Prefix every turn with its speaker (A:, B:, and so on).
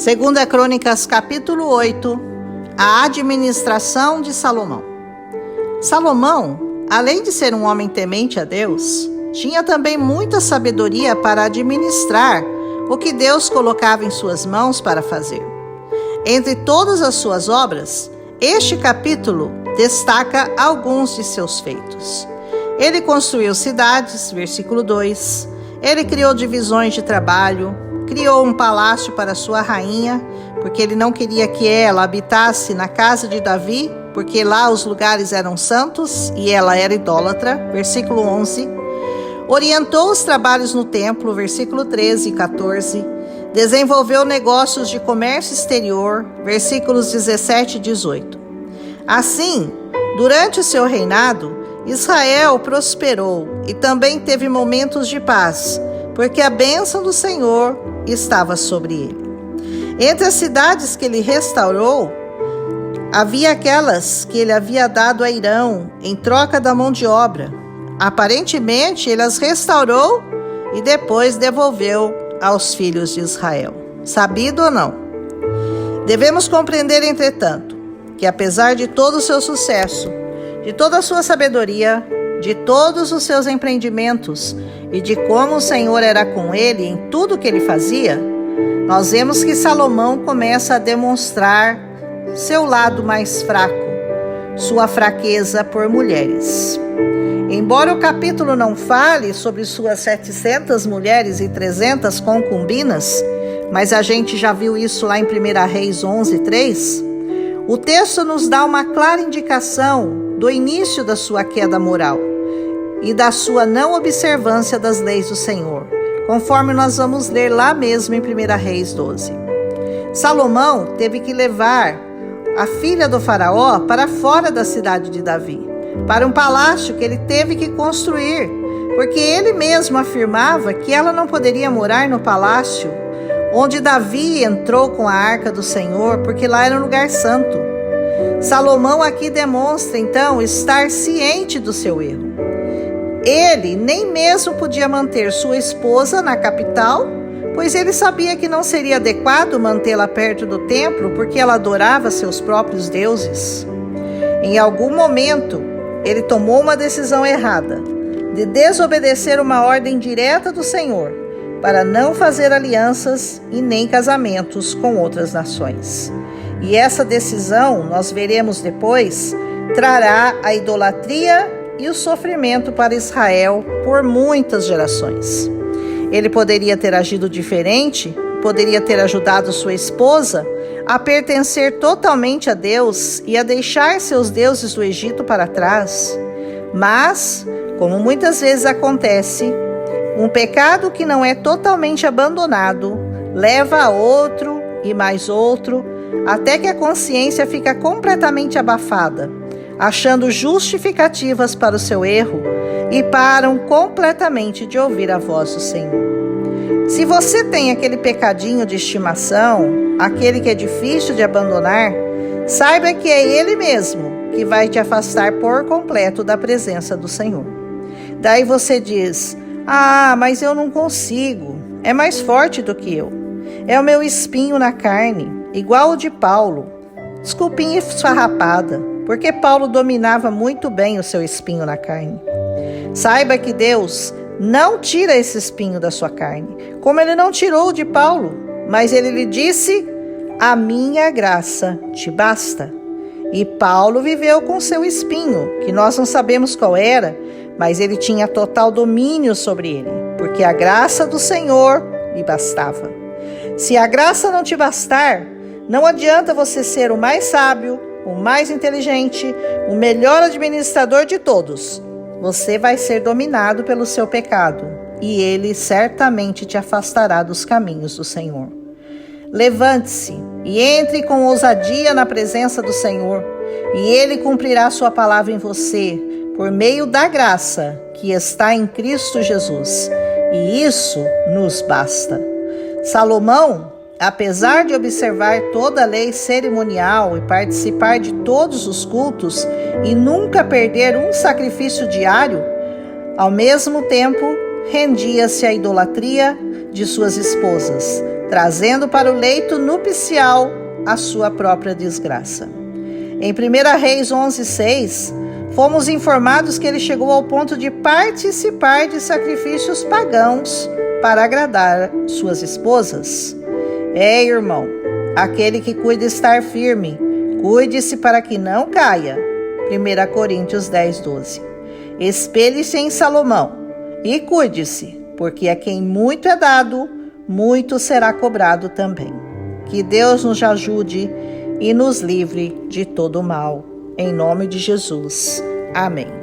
A: Segunda Crônicas, capítulo 8, a administração de Salomão. Salomão, além de ser um homem temente a Deus, tinha também muita sabedoria para administrar o que Deus colocava em suas mãos para fazer. Entre todas as suas obras, este capítulo destaca alguns de seus feitos. Ele construiu cidades, versículo 2. Ele criou divisões de trabalho, criou um palácio para sua rainha, porque ele não queria que ela habitasse na casa de Davi, porque lá os lugares eram santos e ela era idólatra, versículo 11. Orientou os trabalhos no templo, versículo 13 e 14. Desenvolveu negócios de comércio exterior, versículos 17 e 18. Assim, durante o seu reinado, Israel prosperou e também teve momentos de paz, porque a bênção do Senhor estava sobre ele. Entre as cidades que ele restaurou, havia aquelas que ele havia dado a Irão em troca da mão de obra. Aparentemente, ele as restaurou e depois devolveu aos filhos de Israel. Sabido ou não? Devemos compreender, entretanto, que apesar de todo o seu sucesso, de toda a sua sabedoria, de todos os seus empreendimentos e de como o Senhor era com ele em tudo que ele fazia, nós vemos que Salomão começa a demonstrar seu lado mais fraco, sua fraqueza por mulheres. Embora o capítulo não fale sobre suas 700 mulheres e 300 concubinas, mas a gente já viu isso lá em 1 Reis 11:3, o texto nos dá uma clara indicação do início da sua queda moral e da sua não observância das leis do Senhor, conforme nós vamos ler lá mesmo em 1 Reis 12. Salomão teve que levar a filha do faraó para fora da cidade de Davi, para um palácio que ele teve que construir, porque ele mesmo afirmava que ela não poderia morar no palácio onde Davi entrou com a arca do Senhor, porque lá era um lugar santo. Salomão aqui demonstra, então, estar ciente do seu erro. Ele nem mesmo podia manter sua esposa na capital, pois ele sabia que não seria adequado mantê-la perto do templo, porque ela adorava seus próprios deuses. Em algum momento, ele tomou uma decisão errada, de desobedecer uma ordem direta do Senhor, para não fazer alianças e nem casamentos com outras nações. E essa decisão, nós veremos depois, trará a idolatria e o sofrimento para Israel por muitas gerações. Ele poderia ter agido diferente, poderia ter ajudado sua esposa a pertencer totalmente a Deus e a deixar seus deuses do Egito para trás. Mas, como muitas vezes acontece, um pecado que não é totalmente abandonado leva a outro e mais outro, até que a consciência fica completamente abafada, achando justificativas para o seu erro e param completamente de ouvir a voz do Senhor. Se você tem aquele pecadinho de estimação, aquele que é difícil de abandonar, saiba que é ele mesmo que vai te afastar por completo da presença do Senhor. Daí você diz: mas eu não consigo, é mais forte do que eu. É o meu espinho na carne, igual o de Paulo. Desculpinha esfarrapada, porque Paulo dominava muito bem o seu espinho na carne. Saiba que Deus não tira esse espinho da sua carne, como ele não tirou o de Paulo, mas ele lhe disse: a minha graça te basta. E Paulo viveu com seu espinho, que nós não sabemos qual era, mas ele tinha total domínio sobre ele, porque a graça do Senhor lhe bastava. Se a graça não te bastar, não adianta você ser o mais sábio, o mais inteligente, o melhor administrador de todos. Você vai ser dominado pelo seu pecado, e ele certamente te afastará dos caminhos do Senhor. Levante-se e entre com ousadia na presença do Senhor, e ele cumprirá sua palavra em você, por meio da graça que está em Cristo Jesus. E isso nos basta. Salomão, apesar de observar toda a lei cerimonial e participar de todos os cultos e nunca perder um sacrifício diário, ao mesmo tempo rendia-se à idolatria de suas esposas, trazendo para o leito nupcial a sua própria desgraça. Em 1 Reis 11:6, fomos informados que ele chegou ao ponto de participar de sacrifícios pagãos para agradar suas esposas. Irmão, aquele que cuida estar firme, cuide-se para que não caia. 1 Coríntios 10:12. Espelhe-se em Salomão e cuide-se, porque a quem muito é dado, muito será cobrado também. Que Deus nos ajude e nos livre de todo mal. Em nome de Jesus. Amém.